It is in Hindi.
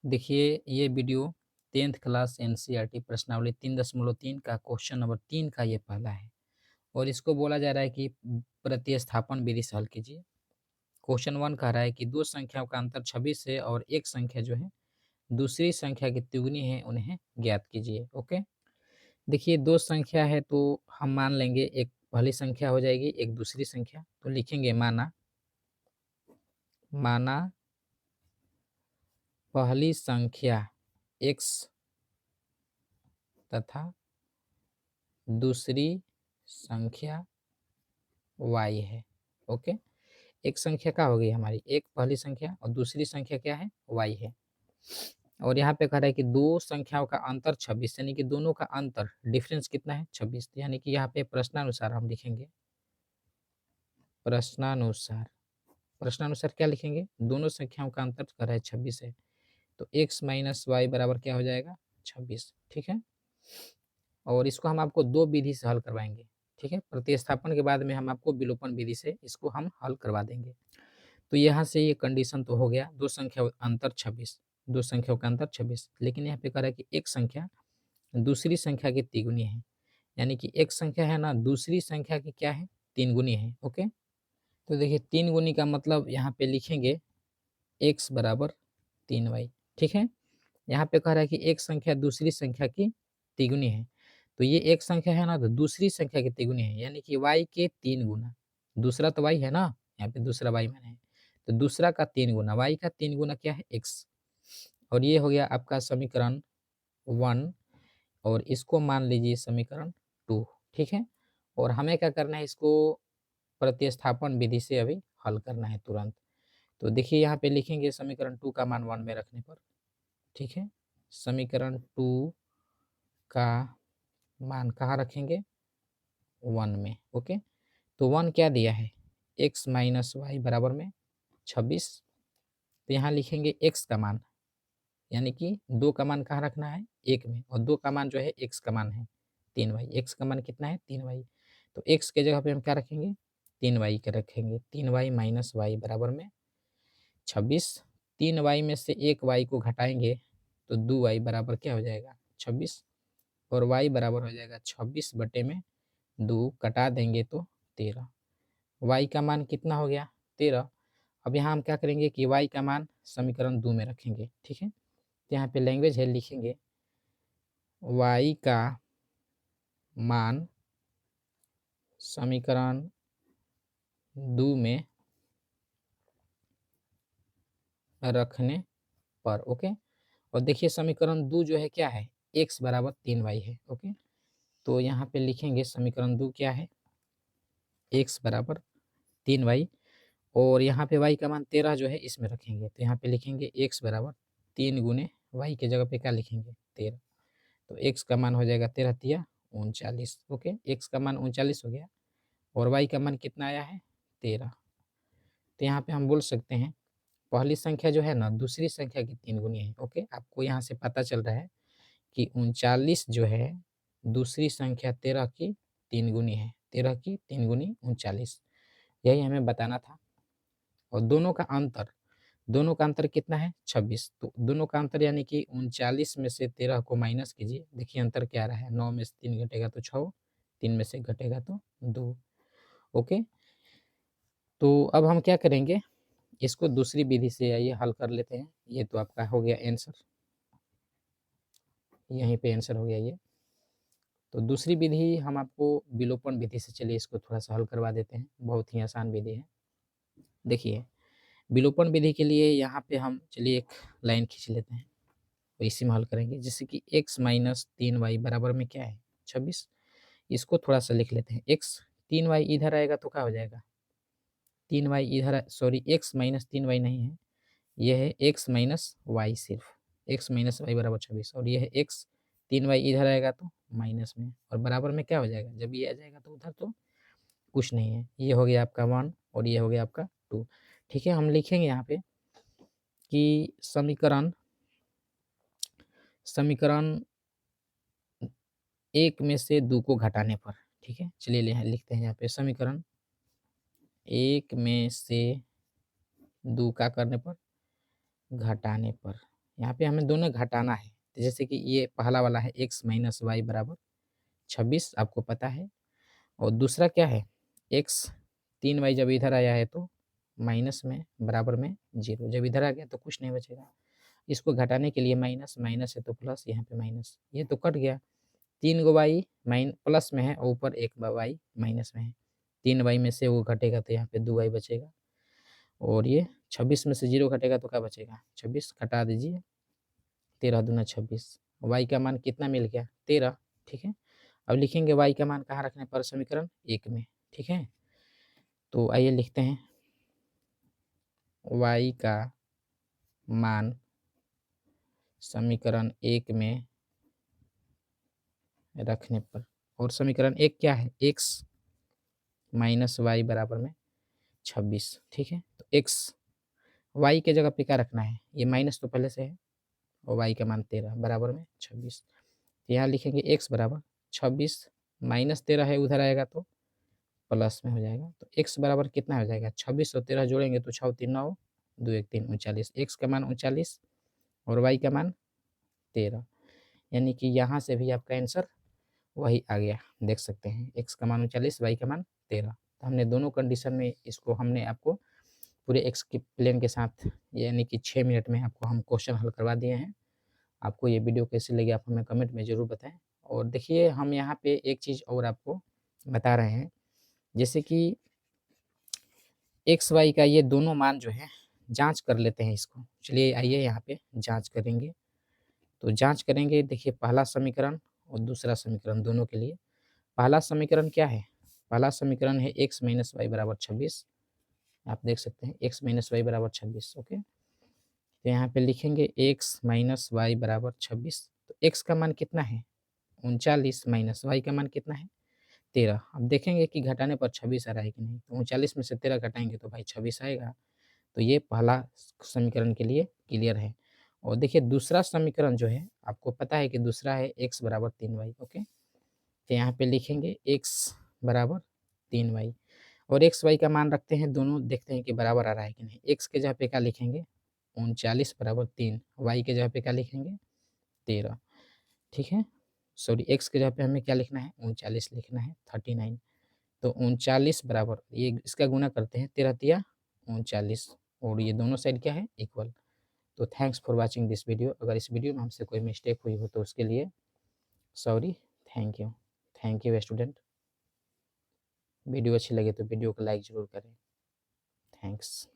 देखिए ये वीडियो 10th क्लास एनसीईआरटी प्रश्नावली 3.3 का क्वेश्चन नंबर 3 का ये पहला है और इसको बोला जा रहा है कि प्रतिस्थापन विधि से हल कीजिए। क्वेश्चन 1 कह रहा है कि दो संख्याओं का अंतर 26 है और एक संख्या जो है दूसरी संख्या की तिगुनी है, उन्हें ज्ञात कीजिए। ओके, देखिए दो संख्या है तो हम मान लेंगे एक पहली संख्या हो जाएगी, एक दूसरी संख्या। तो लिखेंगे माना माना पहली संख्या x तथा दूसरी संख्या y है। ओके, एक संख्या क्या हो गई हमारी, एक पहली संख्या और दूसरी संख्या क्या है, y है। और यहाँ पे कह रहा है कि दो संख्याओं का अंतर 26, यानी कि दोनों का अंतर डिफरेंस कितना है, 26। यानी कि यहाँ पे प्रश्नानुसार हम लिखेंगे, प्रश्नानुसार प्रश्नानुसार क्या लिखेंगे, दोनों संख्याओं का अंतर कर रहा है 26 है, तो x माइनस वाई बराबर क्या हो जाएगा, 26। ठीक है, और इसको हम आपको दो विधि से हल करवाएंगे। ठीक है, प्रतिस्थापन के बाद में हम आपको विलोपन विधि से इसको हम हल करवा देंगे। तो यहाँ से ये कंडीशन तो हो गया, दो संख्या अंतर 26, दो संख्याओं का अंतर 26। लेकिन यहाँ पे कह रहा है कि एक संख्या दूसरी संख्या की तिगुनी है, यानी कि एक संख्या है ना दूसरी संख्या की क्या है, तीन गुनी है। ओके, तो देखिए तीन गुनी का मतलब यहाँ पे लिखेंगे x बराबर 3y। ठीक है, यहाँ पे कह रहा है कि एक संख्या दूसरी संख्या की तिगुनी है, तो ये एक संख्या है ना तो दूसरी संख्या की तिगुनी है, यानी कि y के 3 गुना। दूसरा तो y है ना, यहाँ पे दूसरा y मैंने है, तो दूसरा का 3 गुना, y का 3 गुना क्या है, x। और ये हो गया आपका समीकरण 1, और इसको मान लीजिए समीकरण 2। ठीक है, और हमें क्या करना है, इसको प्रतिस्थापन विधि से अभी हल करना है तुरंत। तो देखिए यहाँ पे लिखेंगे समीकरण 2 का मान 1 में रखने पर। ठीक है, समीकरण 2 का मान कहाँ रखेंगे, 1 में। ओके, तो 1 क्या दिया है, x माइनस वाई बराबर में 26। तो यहाँ लिखेंगे x का मान, यानी कि 2 का मान कहाँ रखना है, 1 में, और 2 का मान जो है x का मान है 3y। x का मान कितना है, 3y। तो x के जगह पे हम क्या रखेंगे, 3y के रखेंगे। 3y माइनस वाई बराबर में 26। 3y में से एक y को घटाएंगे तो 2y बराबर क्या हो जाएगा, 26। और y बराबर हो जाएगा 26 बटे में 2, कटा देंगे तो 13। y का मान कितना हो गया, 13। अब यहाँ हम क्या करेंगे कि y का मान समीकरण 2 में रखेंगे। ठीक है, तो यहाँ पे लैंग्वेज है, लिखेंगे y का मान समीकरण 2 में रखने पर। ओके, और देखिए समीकरण 2 जो है क्या है, x बराबर 3y है। ओके, तो यहाँ पे लिखेंगे समीकरण 2 क्या है, x बराबर 3y, और यहाँ पे y का मान 13 जो है इसमें रखेंगे। तो यहाँ पे लिखेंगे x बराबर 3 गुने y के जगह पे क्या लिखेंगे, 13। तो x का मान हो जाएगा 13 तिया 39। ओके, x का मान 39 हो गया, और y का मान कितना आया है, 13। तो यहाँ पे हम बोल सकते हैं पहली संख्या जो है ना दूसरी संख्या की 3 गुनी है। ओके, आपको यहाँ से पता चल रहा है कि 39 जो है दूसरी संख्या 13 की 3 गुनी है, 13 की 3 गुनी 39, यही हमें बताना था। और दोनों का अंतर कितना है, 26। तो दोनों का अंतर यानी कि 39 में से 13 को माइनस कीजिए, देखिए अंतर क्या आ रहा है, 9 में से 3 घटेगा तो 6, 3 में से घटेगा तो 2। ओके, तो अब हम क्या करेंगे, इसको दूसरी विधि से आइए हल कर लेते हैं। ये तो आपका हो गया आंसर, यहीं पे आंसर हो गया ये। तो दूसरी विधि हम आपको विलोपन विधि से, चलिए इसको थोड़ा सा हल करवा देते हैं, बहुत ही आसान विधि है। देखिए विलोपन विधि के लिए यहाँ पे हम चलिए एक लाइन खींच लेते हैं, तो इसी में हल करेंगे। जैसे कि x माइनस 3y बराबर में क्या है, 26। इसको थोड़ा सा लिख लेते हैं, x 3y इधर आएगा तो क्या हो जाएगा, 3y इधर, सॉरी x माइनस 3y नहीं है, यह है x माइनस वाई, सिर्फ x माइनस वाई बराबर 26। और यह है x 3y इधर आएगा तो माइनस में, और बराबर में क्या हो जाएगा, जब ये आ जाएगा तो उधर तो कुछ नहीं है। ये हो गया आपका 1 और ये हो गया आपका 2। ठीक है, हम लिखेंगे यहाँ पे कि समीकरण 1 में से 2 को घटाने पर। ठीक है, चलिए लिखते हैं यहाँ पे समीकरण 1 में से 2 का करने पर, घटाने पर। यहाँ पे हमें दोनों घटाना है। तो जैसे कि ये पहला वाला है x माइनस वाई बराबर 26 आपको पता है, और दूसरा क्या है x 3y जब इधर आया है तो माइनस में बराबर में 0, जब इधर आ गया तो कुछ नहीं बचेगा। इसको घटाने के लिए माइनस माइनस है तो प्लस, यहाँ पे माइनस, ये तो कट गया। 3 गो वाई प्लस में है और ऊपर 1 वाई माइनस में है। 3 वाई में से वो घटेगा तो यहाँ पे 2 वाई बचेगा, और ये 26 में से 0 घटेगा तो क्या बचेगा 26, घटा दीजिए, 13 दूना 26, वाई का मान कितना मिल गया 13। ठीक है, अब लिखेंगे वाई का मान कहाँ रखने पर, समीकरण 1 में। ठीक है, तो आइए लिखते हैं वाई का मान समीकरण 1 में रखने पर, और समीकरण 1 क्या है x माइनस वाई बराबर में 26। ठीक है, तो x y के जगह पे क्या रखना है, ये माइनस तो पहले से है, और y का मान 13 बराबर में 26। तो यहाँ लिखेंगे x बराबर 26 माइनस 13 है, उधर आएगा तो प्लस में हो जाएगा। तो x बराबर कितना हो जाएगा 26 और 13 जोड़ेंगे तो 6 3 9 2 1 3 39, x का मान 39 और y का मान 13, यानी कि यहाँ से भी आपका आंसर वही आ गया, देख सकते हैं x का मान 39 y का मान 13। तो हमने दोनों कंडीशन में इसको हमने आपको पूरे एक्स के प्लेन के साथ यानी कि 6 मिनट में आपको हम क्वेश्चन हल करवा दिए हैं। आपको ये वीडियो कैसी लगी आप हमें कमेंट में ज़रूर बताएं। और देखिए हम यहाँ पे एक चीज़ और आपको बता रहे हैं, जैसे कि एक्स वाई का ये दोनों मान जो है जांच कर लेते हैं इसको। चलिए आइए यहाँ पे जांच करेंगे। तो जांच करेंगे, देखिए पहला समीकरण और दूसरा समीकरण दोनों के लिए। पहला समीकरण क्या है, पहला समीकरण है एक्स माइनस वाई बराबर 26। आप देख सकते हैं एक्स माइनस वाई बराबर 26। ओके, तो यहाँ पे लिखेंगे x माइनस वाई बराबर 26। तो x का मान कितना है 39 माइनस वाई का मान कितना है 13। अब देखेंगे कि घटाने पर 26 आ रहा है कि नहीं, तो 39 में से 13 घटाएंगे तो भाई 26 आएगा। तो ये पहला समीकरण के लिए क्लियर है। और देखिए दूसरा समीकरण जो है आपको पता है कि दूसरा है x बराबर 3y। ओके, तो यहाँ पे लिखेंगे x बराबर 3y, और एक्स वाई का मान रखते हैं दोनों, देखते हैं कि बराबर आ रहा है कि नहीं। एक्स के जगह पे क्या लिखेंगे 39 बराबर 3, वाई के जगह पे क्या लिखेंगे 13। ठीक है, सॉरी एक्स के जगह पे हमें क्या लिखना है 39 लिखना है 39। तो 39 बराबर ये इसका गुना करते हैं 13 तिया 39, और ये दोनों साइड क्या है इक्वल। तो thanks for watching this video. अगर इस वीडियो में हमसे कोई मिस्टेक हुई हो तो उसके लिए sorry, thank you student. Video अच्छी लगे तो वीडियो को लाइक ज़रूर करें। थैंक्स।